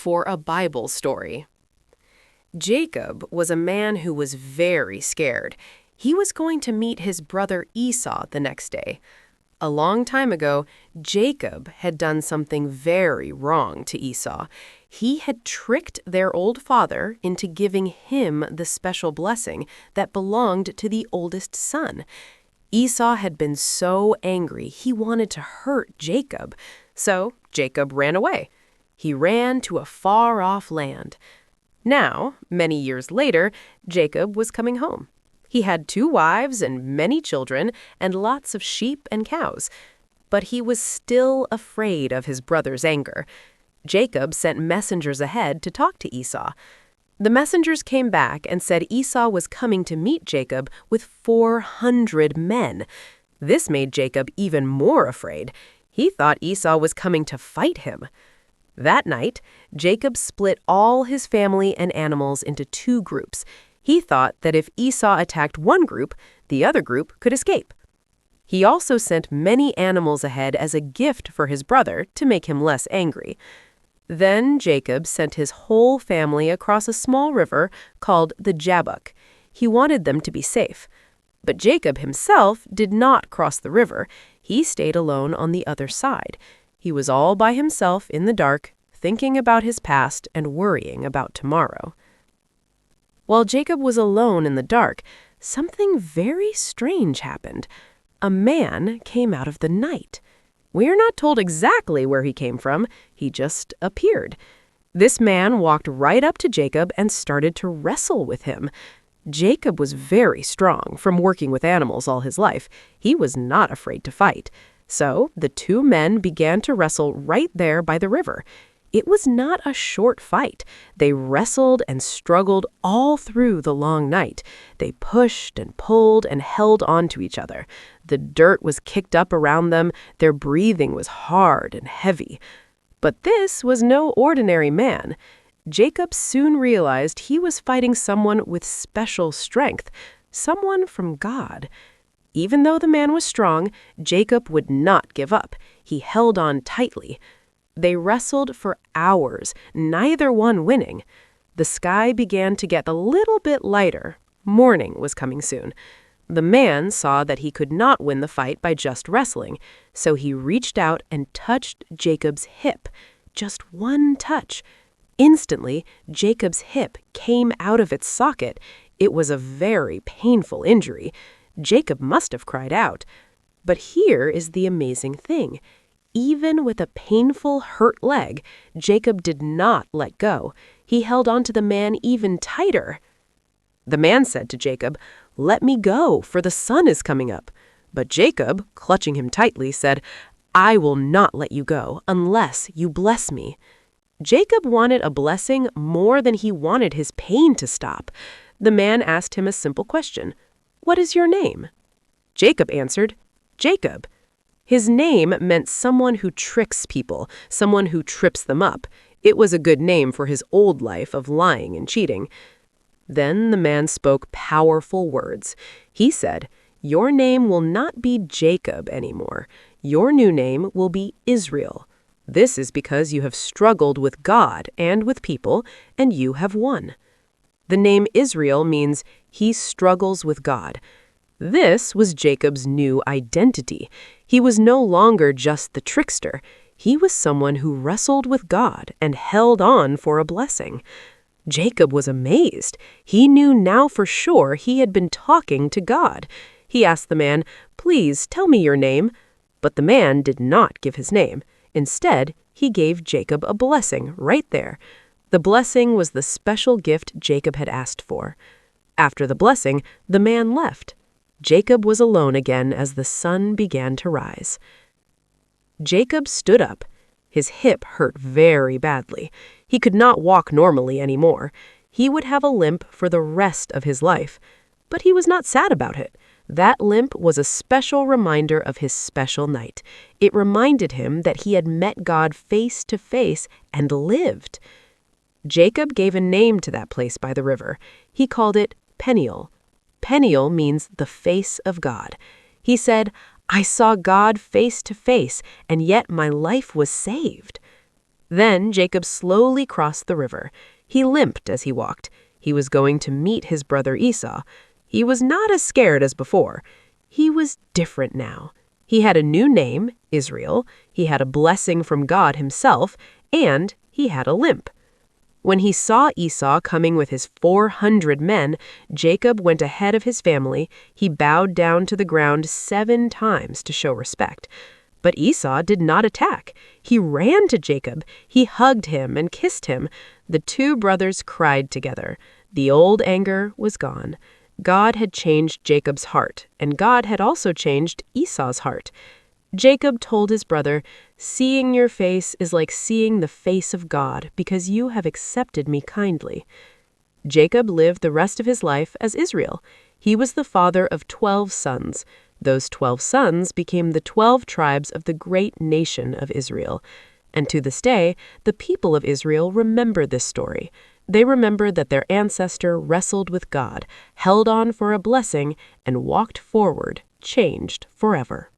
for a Bible story. Jacob was a man who was very scared. He was going to meet his brother Esau the next day. A long time ago, Jacob had done something very wrong to Esau. He had tricked their old father into giving him the special blessing that belonged to the oldest son. Esau had been so angry he wanted to hurt Jacob, so Jacob ran away. He ran to a far-off land. Now, many years later, Jacob was coming home. He had 2 wives and many children and lots of sheep and cows. But he was still afraid of his brother's anger. Jacob sent messengers ahead to talk to Esau. The messengers came back and said Esau was coming to meet Jacob with 400 men. This made Jacob even more afraid. He thought Esau was coming to fight him. That night, Jacob split all his family and animals into 2 groups. He thought that if Esau attacked one group, the other group could escape. He also sent many animals ahead as a gift for his brother to make him less angry. Then Jacob sent his whole family across a small river called the Jabbok. He wanted them to be safe. But Jacob himself did not cross the river. He stayed alone on the other side. He was all by himself in the dark, thinking about his past and worrying about tomorrow. While Jacob was alone in the dark, something very strange happened. A man came out of the night. We are not told exactly where he came from. He just appeared. This man walked right up to Jacob and started to wrestle with him. Jacob was very strong from working with animals all his life. He was not afraid to fight. So the 2 men began to wrestle right there by the river. It was not a short fight. They wrestled and struggled all through the long night. They pushed and pulled and held on to each other. The dirt was kicked up around them. Their breathing was hard and heavy. But this was no ordinary man. Jacob soon realized he was fighting someone with special strength, someone from God. Even though the man was strong, Jacob would not give up. He held on tightly. They wrestled for hours, neither one winning. The sky began to get a little bit lighter. Morning was coming soon. The man saw that he could not win the fight by just wrestling, so he reached out and touched Jacob's hip. Just one touch. Instantly, Jacob's hip came out of its socket. It was a very painful injury. Jacob must have cried out. But here is the amazing thing. Even with a painful, hurt leg, Jacob did not let go. He held on to the man even tighter. The man said to Jacob, "Let me go, for the sun is coming up." But Jacob, clutching him tightly, said, "I will not let you go unless you bless me." Jacob wanted a blessing more than he wanted his pain to stop. The man asked him a simple question. "What is your name?" Jacob answered, "Jacob." His name meant someone who tricks people, someone who trips them up. It was a good name for his old life of lying and cheating. Then the man spoke powerful words. He said, "Your name will not be Jacob anymore. Your new name will be Israel. This is because you have struggled with God and with people, and you have won." The name Israel means he struggles with God. This was Jacob's new identity. He was no longer just the trickster. He was someone who wrestled with God and held on for a blessing. Jacob was amazed. He knew now for sure he had been talking to God. He asked the man, "Please tell me your name." But the man did not give his name. Instead, he gave Jacob a blessing right there. The blessing was the special gift Jacob had asked for. After the blessing, the man left. Jacob was alone again as the sun began to rise. Jacob stood up. His hip hurt very badly. He could not walk normally anymore. He would have a limp for the rest of his life. But he was not sad about it. That limp was a special reminder of his special night. It reminded him that he had met God face to face and lived. Jacob gave a name to that place by the river. He called it Peniel. Peniel means the face of God. He said, "I saw God face to face, and yet my life was saved." Then Jacob slowly crossed the river. He limped as he walked. He was going to meet his brother Esau. He was not as scared as before. He was different now. He had a new name, Israel. He had a blessing from God himself, and he had a limp. When he saw Esau coming with his 400 men, Jacob went ahead of his family. He bowed down to the ground 7 times to show respect. But Esau did not attack. He ran to Jacob. He hugged him and kissed him. The 2 brothers cried together. The old anger was gone. God had changed Jacob's heart, and God had also changed Esau's heart. Jacob told his brother, "Seeing your face is like seeing the face of God, because you have accepted me kindly." Jacob lived the rest of his life as Israel. He was the father of 12 sons. Those 12 sons became the 12 tribes of the great nation of Israel. And to this day, the people of Israel remember this story. They remember that their ancestor wrestled with God, held on for a blessing, and walked forward, changed forever.